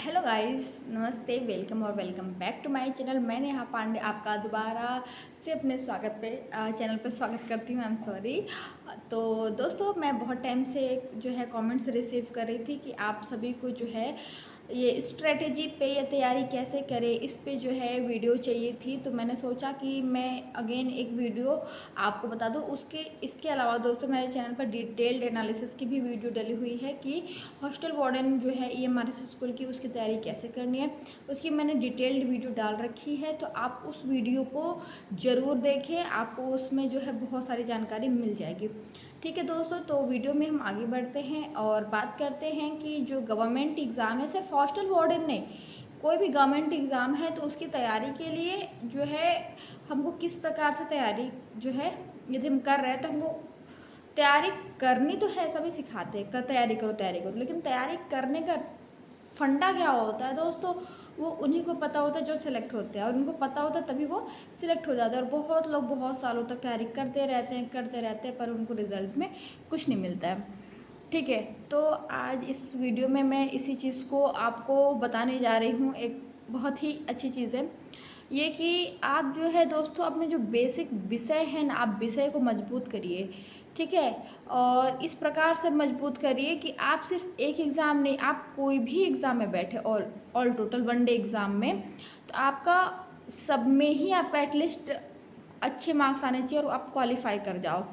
Hello guys, नमस्ते, welcome और welcome back to my channel. मैं नेहा पांडे आपका दोबारा से अपने चैनल पे स्वागत करती हूँ। I am sorry. तो दोस्तों, मैं बहुत टाइम से जो है कमेंट्स रिसीव कर रही थी कि आप सभी को जो है ये स्ट्रेटेजी पे या तैयारी कैसे करें, इस पे जो है वीडियो चाहिए थी। तो मैंने सोचा कि मैं अगेन एक वीडियो आपको बता दूं। इसके अलावा दोस्तों, मेरे चैनल पर डिटेल्ड एनालिसिस की भी वीडियो डली हुई है कि हॉस्टल वार्डन जो है EMRS स्कूल की, उसकी तैयारी कैसे करनी है, उसकी मैंने डिटेल्ड वीडियो डाल रखी है। तो आप उस वीडियो को ज़रूर देखें, आपको उसमें जो है बहुत सारी जानकारी मिल जाएगी। ठीक है दोस्तों, तो वीडियो में हम आगे बढ़ते हैं और बात करते हैं कि जो गवर्नमेंट एग्ज़ाम है, सिर्फ हॉस्टल वार्डन नहीं, कोई भी गवर्नमेंट एग्ज़ाम है तो उसकी तैयारी के लिए जो है हमको किस प्रकार से तैयारी जो है, यदि हम कर रहे हैं तो हमको तैयारी करनी तो है, सभी सिखाते हैं कर तैयारी करो, लेकिन तैयारी करने का फंडा क्या होता है दोस्तों, वो उन्हीं को पता होता है जो सिलेक्ट होते हैं, और उनको पता होता है तभी वो सिलेक्ट हो जाते हैं। और बहुत लोग बहुत सालों तक तैयारी करते रहते हैं पर उनको रिजल्ट में कुछ नहीं मिलता है। ठीक है, तो आज इस वीडियो में मैं इसी चीज़ को आपको बताने जा रही हूँ। एक बहुत ही अच्छी चीज़ है ये कि आप जो है दोस्तों अपने जो बेसिक विषय है ना, आप विषय को मजबूत करिए। ठीक है, और इस प्रकार से मजबूत करिए कि आप सिर्फ एक एग्ज़ाम नहीं, आप कोई भी एग्ज़ाम में बैठे, ऑल टोटल वनडे एग्ज़ाम में, तो आपका सब में ही आपका एटलीस्ट अच्छे मार्क्स आने चाहिए और आप क्वालिफाई कर जाओ।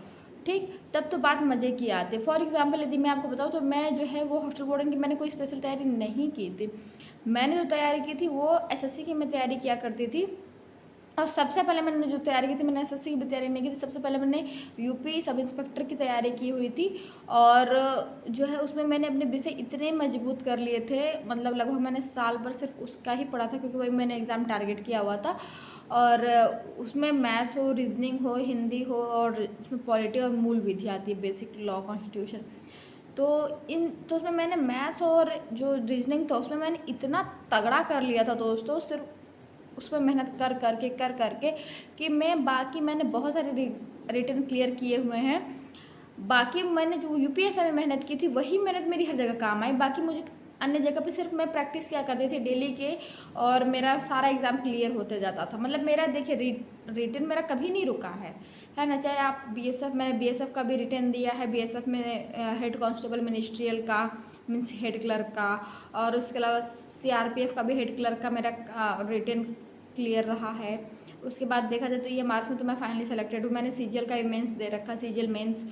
ठीक, तब तो बात मज़े की आती है। फॉर एग्ज़ाम्पल यदि मैं आपको बताऊँ तो मैं जो है वो हॉस्टल वार्डन की मैंने कोई स्पेशल तैयारी नहीं की थी। मैंने जो तैयारी की थी वो SSC की मैं तैयारी किया करती थी। और सबसे पहले मैंने जो तैयारी की थी, मैंने SSC की भी तैयारी नहीं की थी। सबसे पहले मैंने यूपी सब इंस्पेक्टर की तैयारी की हुई थी। और जो है उसमें मैंने अपने विषय इतने मजबूत कर लिए थे, मतलब लगभग मैंने साल भर सिर्फ उसका ही पढ़ा था, क्योंकि वही मैंने एग्ज़ाम टारगेट किया हुआ था। और उसमें मैथ्स हो, रीजनिंग हो, हिंदी हो, और उसमें पॉलिटी और मूल विधि आती है, बेसिक लॉ कॉन्स्टिट्यूशन। तो उसमें मैंने मैथ्स और जो रीजनिंग था उसमें मैंने इतना तगड़ा कर लिया था दोस्तों, सिर्फ उस पर मेहनत कर करके कि मैंने बहुत सारे रिटन क्लियर किए हुए हैं। बाकी मैंने जो UPSC में मेहनत की थी वही मेहनत मेरी हर जगह काम आई। बाकी मुझे अन्य जगह पे सिर्फ मैं प्रैक्टिस किया करती थी डेली के, और मेरा सारा एग्ज़ाम क्लियर होते जाता था। मतलब मेरा देखिए रिटन मेरा कभी नहीं रुका है ना। चाहे आप मैंने BSF का भी रिटन दिया है, BSF में हेड कांस्टेबल मिनिस्ट्रियल का, मीन्स हेड क्लर्क का, और उसके अलावा CRPF का भी हेड क्लर्क का मेरा रिटन क्लियर रहा है। उसके बाद देखा जाए तो ये मार्क्स में तो मैं फाइनली सेलेक्टेड हूँ। मैंने CGL का भी मेंस दे रखा, CGL मेंस।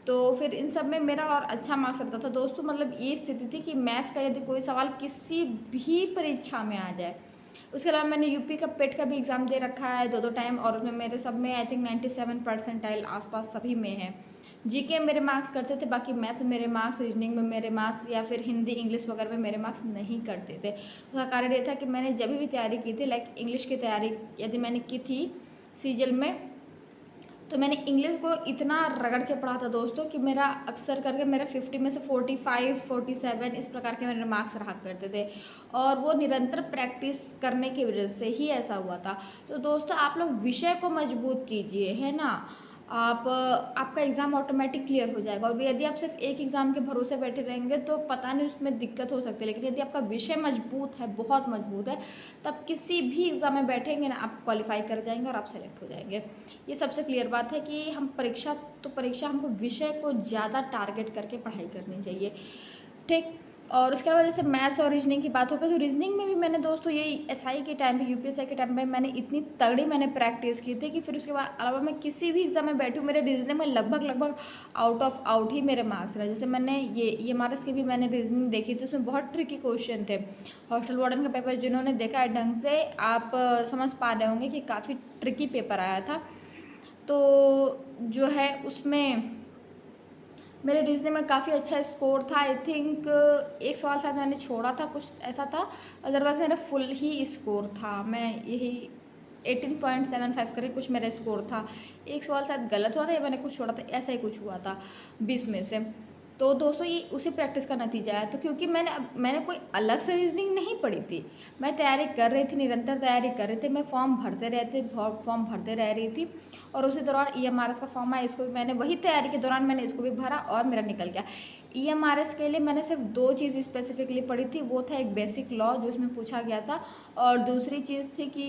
तो फिर इन सब में मेरा और अच्छा मार्क्स रहता था दोस्तों। मतलब ये स्थिति थी कि मैथ्स का यदि कोई सवाल किसी भी परीक्षा में आ जाए। उसके अलावा मैंने यूपी का पेट का भी एग्ज़ाम दे रखा है 2-2 टाइम, और उसमें मेरे सब में आई थिंक 97 परसेंटाइल आसपास सभी में है। GK मेरे मार्क्स करते थे, बाकी मैथ में मेरे मार्क्स, रीजनिंग में मेरे मार्क्स, या फिर हिंदी इंग्लिश वगैरह में मेरे मार्क्स नहीं करते थे। उसका कारण ये था कि मैंने जब भी तैयारी की थी, लाइक इंग्लिश की तैयारी यदि मैंने की थी CGL में, तो मैंने इंग्लिश को इतना रगड़ के पढ़ा था दोस्तों कि मेरा अक्सर करके मेरा 50 में से 45 47 इस प्रकार के मेरे मार्क्स रहा करते थे। और वो निरंतर प्रैक्टिस करने की वजह से ही ऐसा हुआ था। तो दोस्तों, आप लोग विषय को मजबूत कीजिए, है ना। आपका एग्ज़ाम ऑटोमेटिक क्लियर हो जाएगा। और यदि आप सिर्फ एक एग्ज़ाम के भरोसे बैठे रहेंगे तो पता नहीं उसमें दिक्कत हो सकती है, लेकिन यदि आपका विषय मजबूत है, बहुत मजबूत है, तब किसी भी एग्ज़ाम में बैठेंगे ना, आप क्वालिफाई कर जाएंगे और आप सेलेक्ट हो जाएंगे। ये सबसे क्लियर बात है कि हम परीक्षा हमको विषय को ज़्यादा टारगेट करके पढ़ाई करनी चाहिए। ठीक, और उसके अलावा जैसे मैथ्स और रीजनिंग की बात होगी, तो रीजनिंग में भी मैंने दोस्तों यही SI के टाइम पे, UPSC के टाइम पे मैंने इतनी तगड़ी मैंने प्रैक्टिस की थी कि फिर उसके बाद अलावा मैं किसी भी एग्ज़ाम में बैठी हूँ, मेरे रीजनिंग में लगभग आउट ऑफ आउट ही मेरे मार्क्स रहे। जैसे मैंने ये EMRS की भी मैंने रीजनिंग देखी थी, उसमें बहुत ट्रिकी क्वेश्चन थे। हॉस्टल वार्डन का पेपर जिन्होंने देखा है ढंग से, आप समझ पा रहे होंगे कि काफ़ी ट्रिकी पेपर आया था। तो जो है उसमें मेरे रीजनिंग में काफ़ी अच्छा स्कोर था। आई थिंक एक सवाल शायद मैंने छोड़ा था, कुछ ऐसा था, अदरवाइज मेरा फुल ही स्कोर था। मैं यही 18.75 करके कुछ मेरा स्कोर था। एक सवाल शायद गलत हुआ था या मैंने कुछ छोड़ा था, ऐसा ही कुछ हुआ था 20 में से। तो दोस्तों, ये उसी प्रैक्टिस का नतीजा है। तो क्योंकि मैंने कोई अलग से रीजनिंग नहीं पढ़ी थी, मैं तैयारी कर रही थी, निरंतर तैयारी कर रही थी, मैं फॉर्म भरते रह रही थी। और उसी दौरान EMRS का फॉर्म आया, इसको भी मैंने वही तैयारी के दौरान मैंने इसको भी भरा और मेरा निकल गया। EMRS के लिए मैंने सिर्फ 2 चीज़ स्पेसिफिकली पढ़ी थी। वो था एक बेसिक लॉ जो इसमें पूछा गया था, और दूसरी चीज़ थी कि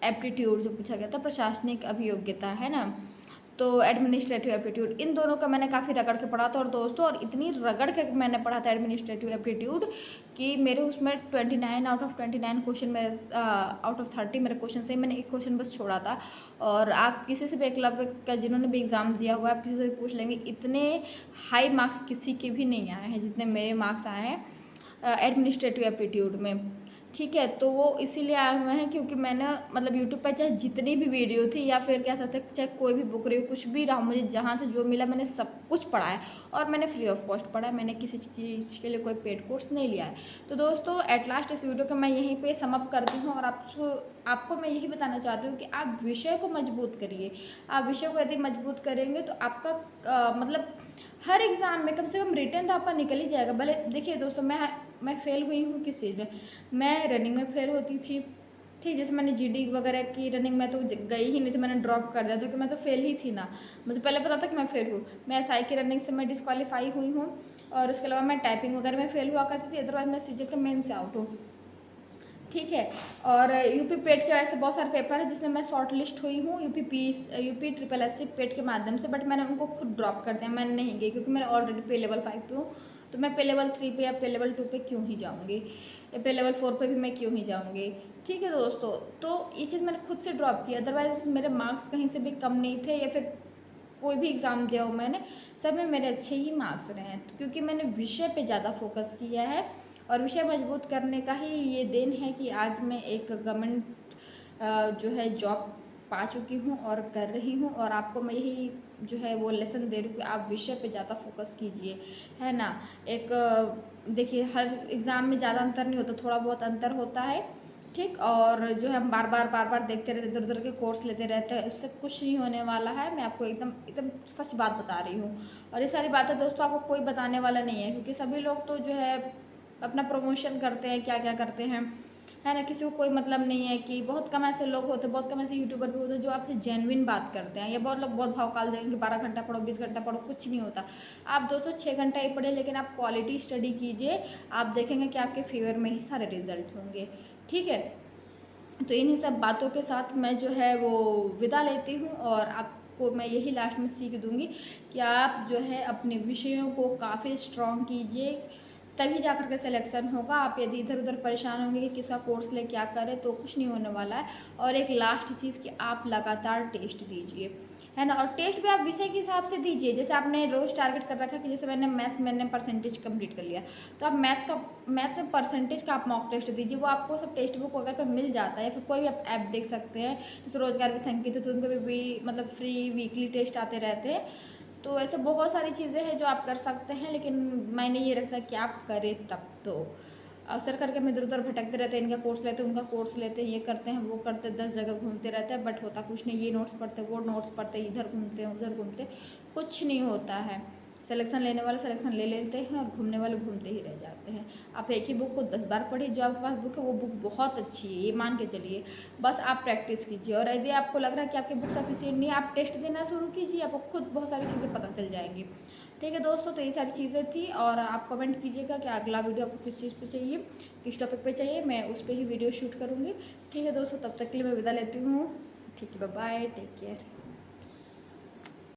एप्टीट्यूड जो पूछा गया था, प्रशासनिक अभियोग्यता, है ना, तो एडमिनिस्ट्रेटिव एप्टीट्यूड। इन दोनों का मैंने काफ़ी रगड़ के पढ़ा था, और दोस्तों और इतनी रगड़ के मैंने पढ़ा था एडमिनिस्ट्रेटिव एप्टीट्यूड कि मेरे उसमें 29 आउट ऑफ 29 क्वेश्चन मेरे आउट ऑफ 30 मेरे क्वेश्चन से मैंने एक क्वेश्चन बस छोड़ा था। और आप किसी से भी एकलव्य का जिन्होंने भी एग्ज़ाम दिया हुआ है, आप किसी से भी पूछ लेंगे, इतने हाई मार्क्स किसी के भी नहीं आए हैं जितने मेरे मार्क्स आए हैं एडमिनिस्ट्रेटिव एप्टीट्यूड में। ठीक है, तो वो इसीलिए आए हुए हैं क्योंकि मैंने मतलब यूट्यूब पर चाहे जितनी भी वीडियो थी या फिर क्या सकते चाहे कोई भी बुक रिव्यू कुछ भी रहा, मुझे जहाँ से जो मिला मैंने सब कुछ पढ़ा है, और मैंने फ्री ऑफ कॉस्ट पढ़ा है। मैंने किसी चीज़ के लिए कोई पेड कोर्स नहीं लिया है। तो दोस्तों एट लास्ट इस वीडियो को मैं यहीं पे सम अप करती हूँ, और आपको मैं यही बताना चाहती हूँ कि आप विषय को मजबूत करिए। आप विषय को यदि मजबूत करेंगे तो आपका मतलब हर एग्ज़ाम में कम से कम रिटर्न तो आपका निकल ही जाएगा। भले देखिए दोस्तों, मैं फ़ेल हुई हूँ किस चीज़ में, मैं रनिंग में फेल होती थी। ठीक, जैसे मैंने GD वगैरह की रनिंग में तो गई ही नहीं थी, मैंने ड्रॉप कर दिया, क्योंकि मैं तो फेल ही थी ना। मुझे पहले पता था कि मैं फेल हूँ। मैं SI की रनिंग से मैं डिस्क्वालीफाई हुई हूँ, और उसके अलावा मैं टाइपिंग वगैरह में फेल हुआ करती थी, अदरवाइज मैं CGL के मेन से आउट हूँ। ठीक है, और यूपी पेट के ऐसे बहुत सारे पेपर हैं जिसमें मैं शॉर्ट लिस्ट हुई हूँ यूपी SSSC पेट के माध्यम से, बट मैंने उनको खुद ड्रॉप कर दिया, मैं नहीं गई, क्योंकि मैं ऑलरेडी पे लेवल 5 पे हूँ। तो मैं पे लेवल 3 पे या पे लेवल 2 पे क्यों ही जाऊँगी, या पे लेवल 4 पे भी मैं क्यों ही जाऊँगी। ठीक है दोस्तों, तो ये चीज़ मैंने खुद से ड्रॉप की, अदरवाइज़ मेरे मार्क्स कहीं से भी कम नहीं थे, या फिर कोई भी एग्ज़ाम दिया हो मैंने, सब में मेरे अच्छे ही मार्क्स रहे हैं, क्योंकि मैंने विषय पे ज़्यादा फोकस किया है। और विषय मजबूत करने का ही ये देन है कि आज मैं एक गवर्नमेंट जो है जॉब पा चुकी हूँ और कर रही हूँ, और आपको मैं यही जो है वो लेसन दे रही हूँ कि आप विषय पे ज़्यादा फोकस कीजिए, है ना। एक देखिए हर एग्ज़ाम में ज़्यादा अंतर नहीं होता, थोड़ा बहुत अंतर होता है। ठीक, और जो है हम बार बार देखते रहते, इधर उधर के कोर्स लेते रहते हैं, उससे कुछ नहीं होने वाला है। मैं आपको एकदम एकदम सच बात बता रही हूँ, और ये सारी बातें दोस्तों आपको कोई बताने वाला नहीं है, क्योंकि सभी लोग तो जो है अपना प्रमोशन करते हैं, क्या क्या करते हैं, है ना। किसी को कोई मतलब नहीं है कि बहुत कम ऐसे लोग होते हैं, बहुत कम ऐसे यूट्यूबर भी होते हैं जो आपसे जेन्युइन बात करते हैं। या बहुत लोग बहुत भाव देंगे, 12 घंटा पढ़ो, 20 घंटा पढ़ो, कुछ नहीं होता। आप दोस्तों 6 घंटा ही पढ़े, लेकिन आप क्वालिटी स्टडी कीजिए, आप देखेंगे कि आपके फेवर में ही सारे रिजल्ट होंगे। ठीक है, तो इन्हीं सब बातों के साथ मैं जो है वो विदा लेती हूँ, और आपको मैं यही लास्ट में सीख दूँगी कि आप जो है अपने विषयों को काफ़ी स्ट्रॉन्ग कीजिए, तभी जा कर के सिलेक्शन होगा। आप यदि इधर उधर परेशान होंगे कि किसका कोर्स ले क्या करें, तो कुछ नहीं होने वाला है। और एक लास्ट चीज़ कि आप लगातार टेस्ट दीजिए, है ना, और टेस्ट भी आप विषय के हिसाब से दीजिए। जैसे आपने रोज़ टारगेट कर रखा है कि जैसे मैंने परसेंटेज कंप्लीट कर लिया, तो आप मैथ्स में परसेंटेज का आप मॉक टेस्ट दीजिए। वो आपको सब टेक्स्ट बुक वगैरह पे मिल जाता है, या फिर कोई भी आप ऐप देख सकते हैं, जैसे रोजगार की संकेत, तो उन पर भी मतलब फ्री वीकली टेस्ट आते रहते हैं। तो ऐसे बहुत सारी चीज़ें हैं जो आप कर सकते हैं, लेकिन मैंने ये रखा कि आप करें तब। तो अक्सर करके हम इधर उधर भटकते रहते हैं, इनका कोर्स लेते हैं, उनका कोर्स लेते हैं, ये करते हैं, वो करते हैं, 10 जगह घूमते रहते हैं, बट होता कुछ नहीं। ये नोट्स पढ़ते, वो नोट्स पढ़ते, इधर घूमते हैं, उधर घूमते, कुछ नहीं होता है। सिलेक्शन लेने वाले सिलेक्शन ले लेते हैं, और घूमने वाले घूमते ही रह जाते हैं। आप एक ही बुक को 10 बार पढ़िए, जो आपके पास बुक है वो बुक बहुत अच्छी है, ये मान के चलिए। बस आप प्रैक्टिस कीजिए, और यदि आपको लग रहा है कि आपकी बुक सफिशिएंट नहीं है, आप टेस्ट देना शुरू कीजिए, आपको खुद बहुत सारी चीज़ें पता चल जाएंगी। ठीक है दोस्तों, तो ये सारी चीज़ें थी, और आप कमेंट कीजिएगा कि अगला वीडियो आपको किस चीज़ पे चाहिए, किस टॉपिक पे चाहिए, मैं उस पर ही वीडियो शूट करूँगी। ठीक है दोस्तों, तब तक के लिए मैं विदा लेती हूँ। ठीक है, बाय बाय, टेक केयर।